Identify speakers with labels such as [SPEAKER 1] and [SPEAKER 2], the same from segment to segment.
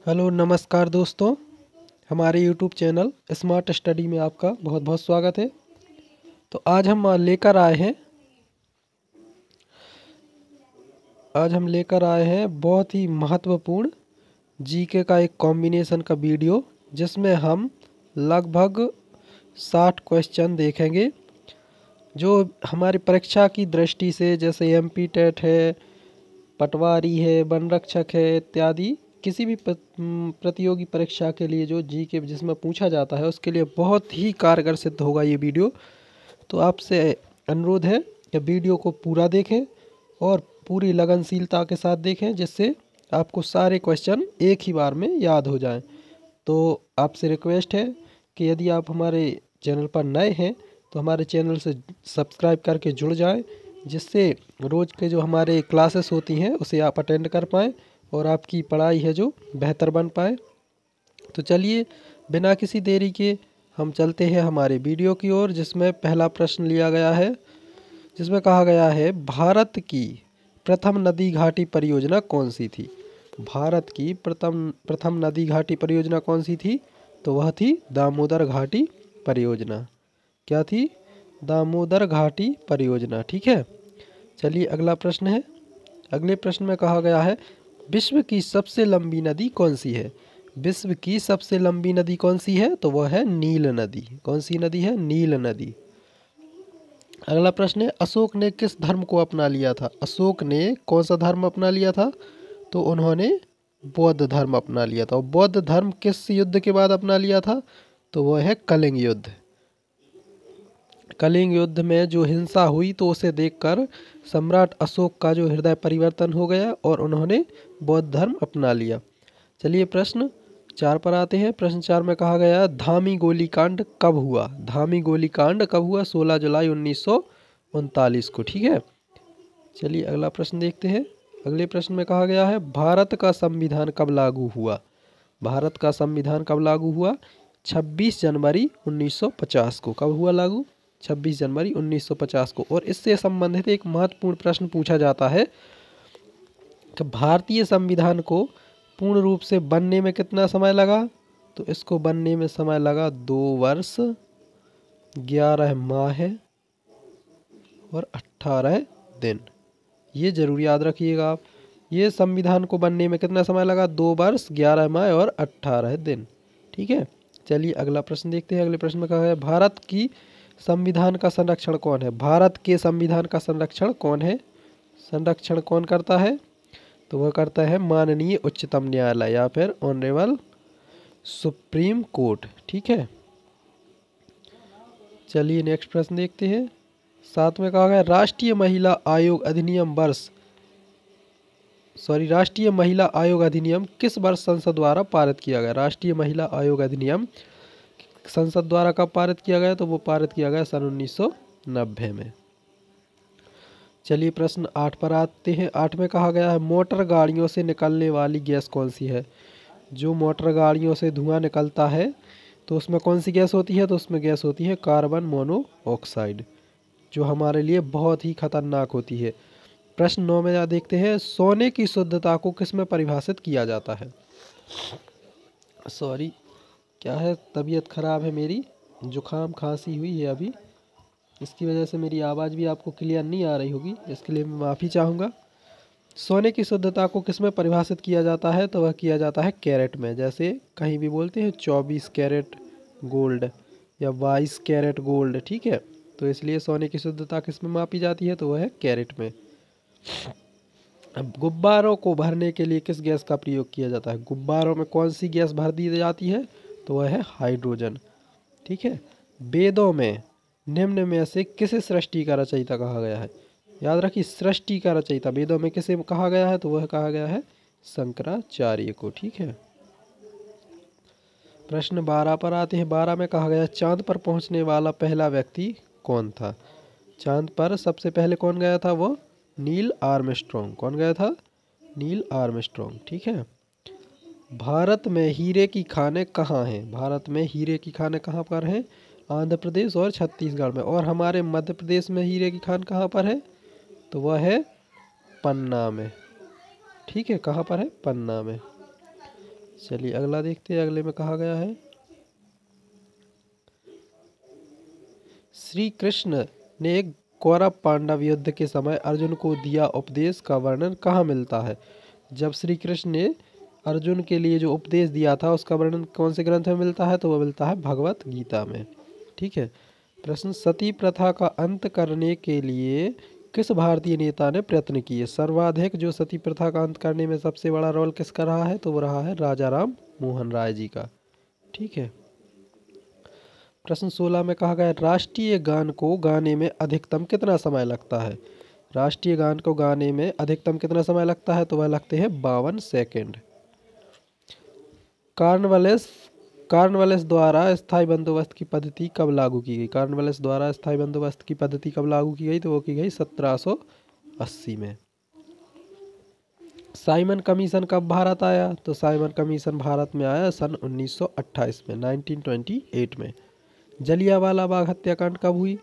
[SPEAKER 1] Hello नमस्कार दोस्तों, हमारे यूट्यूब चैनल स्मार्ट स्टडी में आपका बहुत बहुत स्वागत है। तो आज हम लेकर आए हैं बहुत ही महत्वपूर्ण जीके का एक कॉम्बिनेशन का वीडियो, जिसमें हम लगभग 60 क्वेश्चन देखेंगे जो हमारी परीक्षा की दृष्टि से, जैसे एमपी टेट है, पटवारी है, वन रक्षक है इत्यादि, किसी भी प्रतियोगी परीक्षा के लिए जो जीके जिसमें पूछा जाता है उसके लिए बहुत ही कारगर सिद्ध होगा ये वीडियो। तो आपसे अनुरोध है कि वीडियो को पूरा देखें और पूरी लगनशीलता के साथ देखें, जिससे आपको सारे क्वेश्चन एक ही बार में याद हो जाएं। तो आपसे रिक्वेस्ट है कि यदि आप हमारे चैनल पर नए हैं तो हमारे चैनल से सब्सक्राइब करके जुड़ जाएं, जिससे रोज़ के जो हमारे क्लासेस होती हैं उसे आप अटेंड कर पाएँ और आपकी पढ़ाई है जो बेहतर बन पाए। तो चलिए बिना किसी देरी के हम चलते हैं हमारे वीडियो की ओर, जिसमें पहला प्रश्न लिया गया है, जिसमें कहा गया है भारत की प्रथम नदी घाटी परियोजना कौन सी थी। भारत की प्रथम नदी घाटी परियोजना कौन सी थी? तो वह थी दामोदर घाटी परियोजना। क्या थी? दामोदर घाटी परियोजना। ठीक है, चलिए अगला प्रश्न है। अगले प्रश्न में कहा गया है विश्व की सबसे लंबी नदी कौन सी है। विश्व की सबसे लंबी नदी कौन सी है? तो वह है नील नदी। कौन सी नदी है? नील नदी। अगला प्रश्न है अशोक ने किस धर्म को अपना लिया था। अशोक ने कौन सा धर्म अपना लिया था? तो उन्होंने बौद्ध धर्म अपना लिया था। और बौद्ध धर्म किस युद्ध के बाद अपना लिया था? तो वह है कलिंग युद्ध। कलिंग युद्ध में जो हिंसा हुई तो उसे देखकर सम्राट अशोक का जो हृदय परिवर्तन हो गया और उन्होंने बौद्ध धर्म अपना लिया। चलिए प्रश्न 4 पर आते हैं। प्रश्न 4 में कहा गया धामी गोलीकांड कब हुआ। धामी गोलीकांड कब हुआ? 16 जुलाई 1939 को। ठीक है, चलिए अगला प्रश्न देखते हैं। अगले प्रश्न में कहा गया है भारत का संविधान कब लागू हुआ। भारत का संविधान कब लागू हुआ? 26 जनवरी 1950 को। कब हुआ लागू? 26 जनवरी 1950 को। और इससे संबंधित एक महत्वपूर्ण प्रश्न पूछा जाता है कि भारतीय संविधान को पूर्ण रूप से बनने में कितना समय लगा। तो इसको बनने में समय लगा 2 वर्ष 11 माह और 18 दिन। ये जरूर याद रखिएगा आप। ये संविधान को बनने में कितना समय लगा? 2 वर्ष 11 माह और 18 दिन। ठीक है, चलिए अगला प्रश्न देखते हैं। अगले प्रश्न में कहा है भारत की संविधान का संरक्षण कौन है। भारत के संविधान का संरक्षण कौन है? संरक्षण कौन करता है? तो वह करता है माननीय उच्चतम न्यायालय या फिर ऑनरेबल सुप्रीम कोर्ट। ठीक है, चलिए नेक्स्ट प्रश्न देखते हैं। 7 में कहा गया राष्ट्रीय महिला आयोग अधिनियम किस वर्ष संसद द्वारा पारित किया गया। राष्ट्रीय महिला आयोग अधिनियम संसद द्वारा कब पारित किया गया? तो वो पारित किया गया सन 1990 में। चलिए प्रश्न 8 पर आते हैं। 8 में कहा गया है मोटर गाड़ियों से निकलने वाली गैस कौन सी है। जो मोटर गाड़ियों से धुआं निकलता है तो उसमें कौन सी गैस होती है? तो उसमें गैस होती है कार्बन मोनोऑक्साइड, जो हमारे लिए बहुत ही खतरनाक होती है। प्रश्न 9 में देखते हैं सोने की शुद्धता को किस में परिभाषित किया जाता है। सॉरी, क्या है, तबीयत खराब है मेरी, जुकाम खांसी हुई है अभी, इसकी वजह से मेरी आवाज़ भी आपको क्लियर नहीं आ रही होगी, इसके लिए मैं माफ़ी चाहूँगा। सोने की शुद्धता को किस में परिभाषित किया जाता है? तो वह किया जाता है कैरेट में। जैसे कहीं भी बोलते हैं 24 कैरेट गोल्ड या 22 कैरेट गोल्ड। ठीक है, तो इसलिए सोने की शुद्धता किस में मापी जाती है? तो वह है कैरेट में। अब गुब्बारों को भरने के लिए किस गैस का प्रयोग किया जाता है। गुब्बारों में कौन सी गैस भर दी जाती है? तो वह है हाइड्रोजन। ठीक है, वेदों में निम्न में से किसे सृष्टि का रचयिता कहा गया है। याद रखिए, सृष्टि का रचयिता वेदों में किसे कहा गया है? तो वह कहा गया है शंकराचार्य को। ठीक है, प्रश्न 12 पर आते हैं। 12 में कहा गया चांद पर पहुंचने वाला पहला व्यक्ति कौन था। चांद पर सबसे पहले कौन गया था? वो नील आर्मस्ट्रॉन्ग। कौन गया था? Neil Armstrong. ठीक है, भारत में हीरे की खानें कहाँ हैं। भारत में हीरे की खानें कहाँ पर हैं? आंध्र प्रदेश और छत्तीसगढ़ में। और हमारे मध्य प्रदेश में हीरे की खान कहाँ पर है? तो वह है पन्ना में। ठीक है, कहाँ पर है? पन्ना में। चलिए अगला देखते हैं, अगले में कहा गया है श्री कृष्ण ने कौरव पांडव युद्ध के समय अर्जुन को दिया उपदेश का वर्णन कहाँ मिलता है। जब श्री कृष्ण ने अर्जुन के लिए जो उपदेश दिया था उसका वर्णन कौन से ग्रंथ में मिलता है, तो वह मिलता है भगवत गीता में। ठीक है। प्रश्न, सती प्रथा का अंत करने के लिए किस भारतीय नेता ने प्रयत्न किए। सर्वाधिक जो सती प्रथा का अंत करने में सबसे बड़ा रोल किसका रहा है, तो वो रहा है राजा राम मोहन राय जी का। ठीक है। प्रश्न 16 में कहा गया राष्ट्रीय गान को गाने में अधिकतम कितना समय लगता है। राष्ट्रीय गान को गाने में अधिकतम कितना समय लगता है, तो वह लगते हैं 52 सेकंड। कॉर्नवालिस द्वारा स्थायी बंदोबस्त की पद्धति कब लागू की गई। कॉर्नवालिस द्वारा स्थायी बंदोबस्त की पद्धति कब लागू की गई, तो वो की गई 1780 में। साइमन कमीशन कब भारत आया, तो साइमन कमीशन भारत में आया सन 1928 में, 1928 में। जलियांवाला बाग हत्याकांड कब हुई,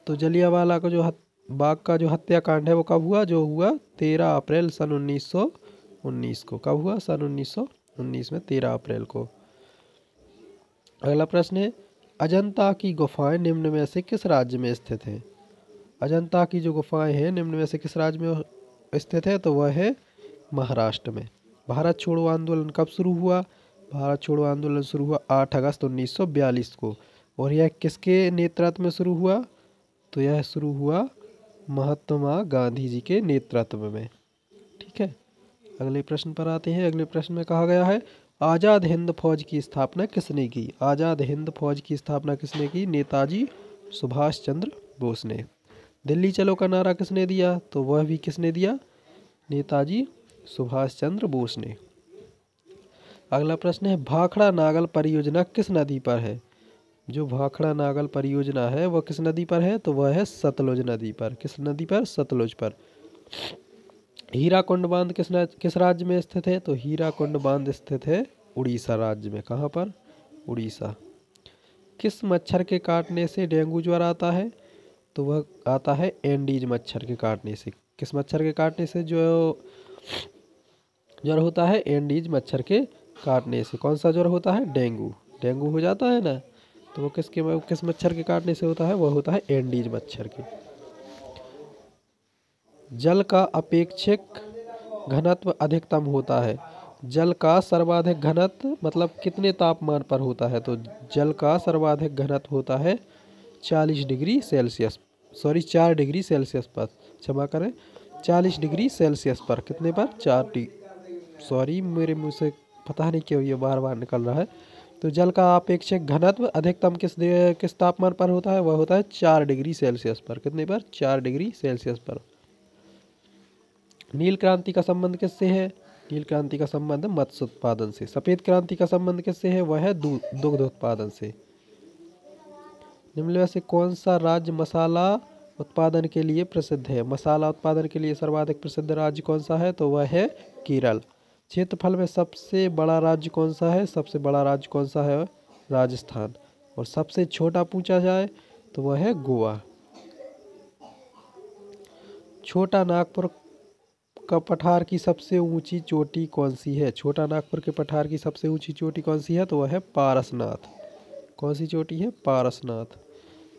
[SPEAKER 1] तो जलियांवाला का जो बाग का जो हत्याकांड है वो कब हुआ, जो हुआ 13 अप्रैल सन 1919 को। कब हुआ, सन 1919 में 13 अप्रैल को। अगला प्रश्न है अजंता की गुफाएं निम्न में से किस राज्य में स्थित हैं। अजंता की जो गुफाएं हैं निम्न में से किस राज्य में स्थित है, तो वह है महाराष्ट्र में। भारत छोड़ो आंदोलन कब शुरू हुआ। भारत छोड़ो आंदोलन शुरू हुआ 8 अगस्त 1942 को। और यह किसके नेतृत्व में शुरू हुआ, तो यह शुरू हुआ महात्मा गांधी जी के नेतृत्व में। ठीक है। अगले प्रश्न पर आते हैं। अगले प्रश्न में कहा गया है आज़ाद हिंद फौज की स्थापना किसने की। आज़ाद हिंद फौज की स्थापना किसने की, नेताजी सुभाष चंद्र बोस ने। दिल्ली चलो का नारा किसने दिया, तो वह भी किसने दिया, नेताजी सुभाष चंद्र बोस ने। अगला प्रश्न है भाखड़ा नागल परियोजना किस नदी पर है। जो भाखड़ा नागल परियोजना है वह किस नदी पर है, तो वह है सतलुज नदी पर। किस नदी पर, सतलुज पर। हीराकुंड बांध किस राज्य में स्थित है, तो हीराकुंड बांध स्थित है उड़ीसा राज्य में। कहाँ पर, उड़ीसा। किस मच्छर के काटने से डेंगू ज्वर आता है, तो वह आता है एंडीज मच्छर के काटने से। किस मच्छर के काटने से जो ज्वर होता है, एंडीज मच्छर के काटने से। कौन सा ज्वर होता है, डेंगू। डेंगू हो जाता है ना, तो वो किस मच्छर के काटने से होता है, वह होता है एंडीज मच्छर के। जल का अपेक्षिक घनत्व अधिकतम होता है। जल का सर्वाधिक घनत्व मतलब कितने तापमान पर होता है, तो जल का सर्वाधिक घनत्व होता है 40 डिग्री सेल्सियस, 4 डिग्री सेल्सियस पर, क्षमा करें 40 डिग्री सेल्सियस पर। कितने पर, 4 डिग्री, मेरे मुंह से पता नहीं क्यों ये बार बार निकल रहा है। तो जल का अपेक्षिक घनत्व अधिकतम किस तापमान पर होता है, वह होता है 4 डिग्री सेल्सियस पर। कितने पर, 4 डिग्री सेल्सियस पर। नील क्रांति का संबंध किससे है, नील क्रांति का संबंध मत्स्य उत्पादन से। सफेद क्रांति का संबंध किससे है, वह है दुग्ध उत्पादन से। निम्न में से कौन सा राज्य मसाला उत्पादन के लिए प्रसिद्ध है। मसाला उत्पादन के लिए सर्वाधिक प्रसिद्ध राज्य कौन सा है, तो वह है केरल। क्षेत्रफल में सबसे बड़ा राज्य कौन सा है, सबसे बड़ा राज्य कौन सा है, राजस्थान। और सबसे छोटा पूछा जाए तो वह है गोवा। छोटा नागपुर का पठार की सबसे ऊंची चोटी कौन सी है। छोटा नागपुर के पठार की सबसे ऊंची चोटी कौन सी है, तो वह है पारसनाथ। कौन सी चोटी है, पारसनाथ।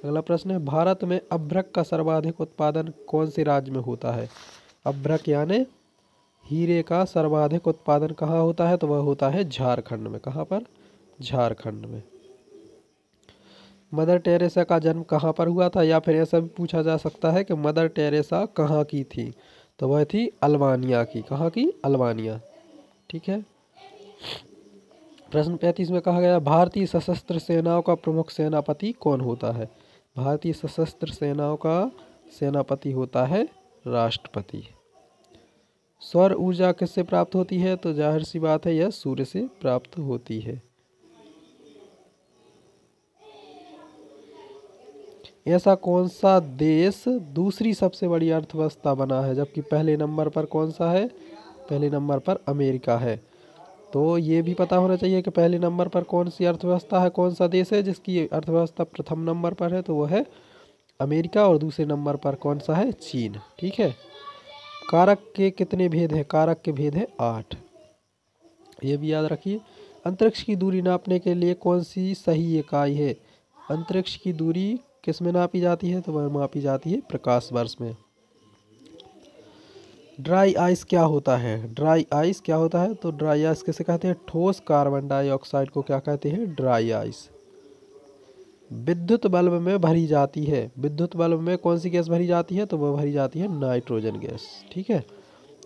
[SPEAKER 1] अगला प्रश्न है भारत में अभ्रक का सर्वाधिक उत्पादन कौन से राज्य में होता है। अभ्रक यानी हीरे का सर्वाधिक उत्पादन कहाँ होता है, तो वह होता है झारखंड में। कहाँ पर, झारखंड में। मदर टेरेसा का जन्म कहाँ पर हुआ था, या फिर ऐसा भी पूछा जा सकता है कि मदर टेरेसा कहाँ की थी, तो वह थी अल्बानिया की। कहाँ की, अल्बानिया। ठीक है। प्रश्न 35 में कहा गया भारतीय सशस्त्र सेनाओं का प्रमुख सेनापति कौन होता है। भारतीय सशस्त्र सेनाओं का सेनापति होता है राष्ट्रपति। सौर ऊर्जा किससे प्राप्त होती है, तो जाहिर सी बात है यह सूर्य से प्राप्त होती है। ऐसा कौन सा देश दूसरी सबसे बड़ी अर्थव्यवस्था बना है, जबकि पहले नंबर पर कौन सा है, पहले नंबर पर अमेरिका है। तो ये भी पता होना चाहिए कि पहले नंबर पर कौन सी अर्थव्यवस्था है, कौन सा देश है जिसकी अर्थव्यवस्था प्रथम नंबर पर है, तो वह है अमेरिका। और दूसरे नंबर पर कौन सा है, चीन। ठीक है। कारक के कितने भेद हैं, कारक के भेद हैं 8। ये भी याद रखिए। अंतरिक्ष की दूरी नापने के लिए कौन सी सही इकाई है? अंतरिक्ष की दूरी किस में नापी जाती है? तो वह मापी जाती है प्रकाश वर्ष में। ड्राई आइस क्या होता है? ड्राई आइस क्या होता है? तो ड्राई आइस किसे कहते हैं? ठोस कार्बन डाइऑक्साइड को क्या कहते हैं? Dry ice. विद्युत बल्ब में भरी जाती है, विद्युत बल्ब में कौन सी गैस भरी जाती है? तो वह भरी जाती है नाइट्रोजन गैस। ठीक है।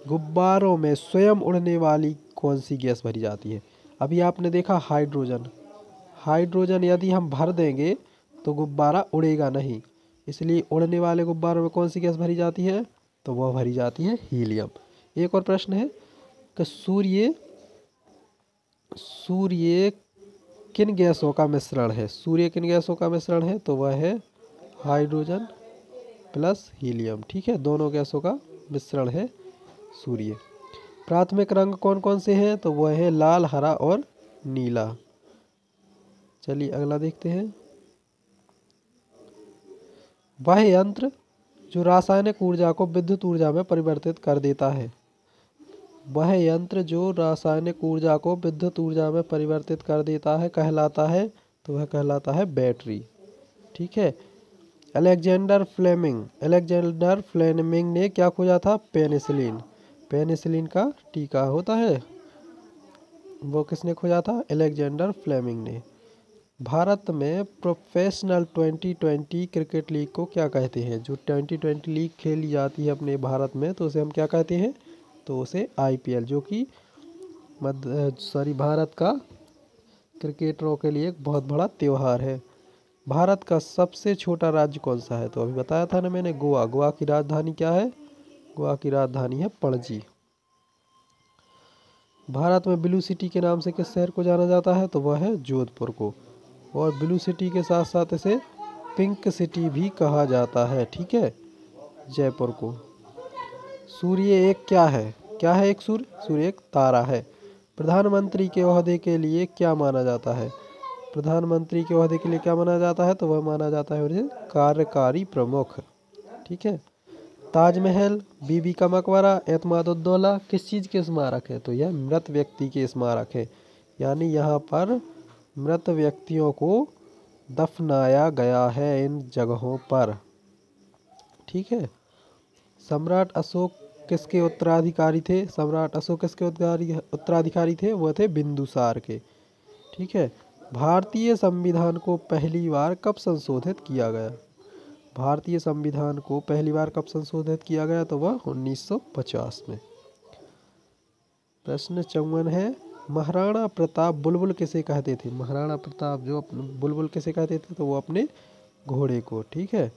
[SPEAKER 1] गुब्बारों में स्वयं उड़ने वाली कौन सी गैस भरी जाती है? अभी आपने देखा हाइड्रोजन, हाइड्रोजन यदि हम भर देंगे तो गुब्बारा उड़ेगा नहीं, इसलिए उड़ने वाले गुब्बारों में कौन सी गैस भरी जाती है? तो वह भरी जाती है हीलियम। एक और प्रश्न है कि सूर्य किन गैसों का मिश्रण है? सूर्य किन गैसों का मिश्रण है? तो वह है हाइड्रोजन प्लस हीलियम। ठीक है, दोनों गैसों का मिश्रण है सूर्य। प्राथमिक रंग कौन कौन से हैं? तो वह है लाल, हरा और नीला। चलिए अगला देखते हैं। वह यंत्र जो रासायनिक ऊर्जा को विद्युत ऊर्जा में परिवर्तित कर देता है, वह यंत्र जो रासायनिक ऊर्जा को विद्युत ऊर्जा में परिवर्तित कर देता है कहलाता है, तो वह कहलाता है बैटरी। ठीक है। अलेक्जेंडर फ्लेमिंग ने क्या खोजा था? पेनिसिलिन। पेनिसिलिन का टीका होता है, वो किसने खोजा था? अलेक्जेंडर फ्लेमिंग ने। भारत में प्रोफेशनल 2020 क्रिकेट लीग को क्या कहते हैं? जो 2020 लीग खेली जाती है अपने भारत में, तो उसे हम क्या कहते हैं? तो उसे IPL, जो कि भारत का क्रिकेटरों के लिए एक बहुत बड़ा त्यौहार है। भारत का सबसे छोटा राज्य कौन सा है? तो अभी बताया था ना मैंने, गोवा। गोवा की राजधानी क्या है? गोवा की राजधानी है पणजी। भारत में ब्लू सिटी के नाम से किस शहर को जाना जाता है? तो वह है जोधपुर को। और ब्लू सिटी के साथ साथ इसे पिंक सिटी भी कहा जाता है। ठीक है, जयपुर को। सूर्य एक क्या है? क्या है एक सूर्य? सूर्य एक तारा है। प्रधानमंत्री के ओहदे के लिए क्या माना जाता है? प्रधानमंत्री के ओहदे के लिए क्या माना जाता है? तो वह माना जाता है उसे कार्यकारी प्रमुख। ठीक है। ताजमहल, बीबी का मकबरा, एतमादुद्दौला किस चीज़ के स्मारक है? तो यह मृत व्यक्ति के स्मारक है, यानी यहाँ पर मृत व्यक्तियों को दफनाया गया है इन जगहों पर। ठीक है। सम्राट अशोक किसके उत्तराधिकारी थे? सम्राट अशोक किसके उत्तराधिकारी थे? वह थे बिंदुसार के। ठीक है। भारतीय संविधान को पहली बार कब संशोधित किया गया? भारतीय संविधान को पहली बार कब संशोधित किया गया? तो वह 1950 में। प्रश्न 54 है, महाराणा प्रताप बुलबुल किसे कहते थे? महाराणा प्रताप जो बुलबुल किसे कहते थे? तो वो अपने घोड़े को। ठीक है।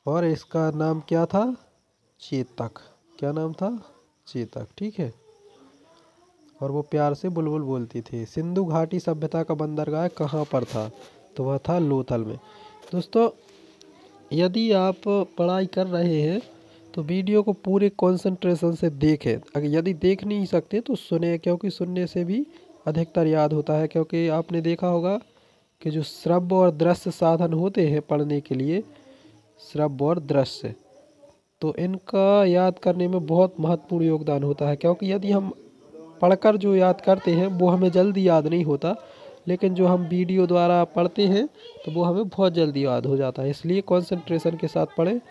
[SPEAKER 1] और इसका नाम क्या था? चेतक। क्या नाम था? चेतक। ठीक है। और वो प्यार से बुलबुल बोलती थी। सिंधु घाटी सभ्यता का बंदरगाह कहाँ पर था? तो वह था लोथल में। दोस्तों, यदि आप पढ़ाई कर रहे हैं तो वीडियो को पूरे कंसंट्रेशन से देखें। अगर यदि देख नहीं सकते तो सुने, क्योंकि सुनने से भी अधिकतर याद होता है। क्योंकि आपने देखा होगा कि जो श्रव्य और दृश्य साधन होते हैं पढ़ने के लिए, श्रव्य और दृश्य, तो इनका याद करने में बहुत महत्वपूर्ण योगदान होता है। क्योंकि यदि हम पढ़कर जो याद करते हैं वो हमें जल्दी याद नहीं होता, लेकिन जो हम वीडियो द्वारा पढ़ते हैं तो वो हमें बहुत जल्दी याद हो जाता है। इसलिए कंसंट्रेशन के साथ पढ़ें।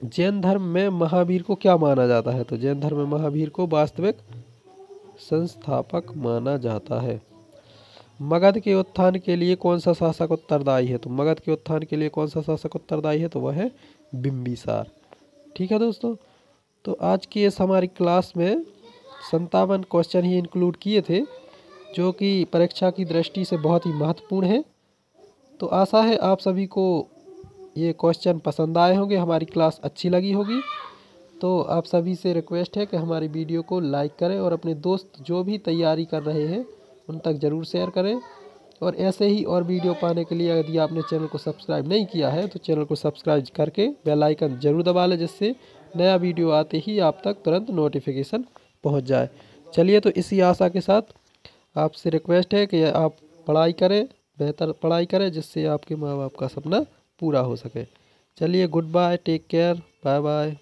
[SPEAKER 1] जैन धर्म में महावीर को क्या माना जाता है? तो जैन धर्म में महावीर को वास्तविक संस्थापक माना जाता है। मगध के उत्थान के लिए कौन सा शासक उत्तरदायी है? तो मगध के उत्थान के लिए कौन सा शासक उत्तरदायी है? तो वह है बिंबिसार। ठीक है दोस्तों, तो आज की इस हमारी क्लास में 57 क्वेश्चन ही इंक्लूड किए थे, जो कि परीक्षा की दृष्टि से बहुत ही महत्वपूर्ण है। तो आशा है आप सभी को ये क्वेश्चन पसंद आए होंगे, हमारी क्लास अच्छी लगी होगी। तो आप सभी से रिक्वेस्ट है कि हमारी वीडियो को लाइक करें और अपने दोस्त जो भी तैयारी कर रहे हैं उन तक ज़रूर शेयर करें। और ऐसे ही और वीडियो पाने के लिए यदि आपने चैनल को सब्सक्राइब नहीं किया है तो चैनल को सब्सक्राइब करके बेल आइकन ज़रूर दबा लें, जिससे नया वीडियो आते ही आप तक तुरंत नोटिफिकेशन पहुंच जाए। चलिए, तो इसी आशा के साथ आपसे रिक्वेस्ट है कि आप पढ़ाई करें, बेहतर पढ़ाई करें, जिससे आपके माँ बाप का सपना पूरा हो सके। चलिए, good bye, take care, bye bye.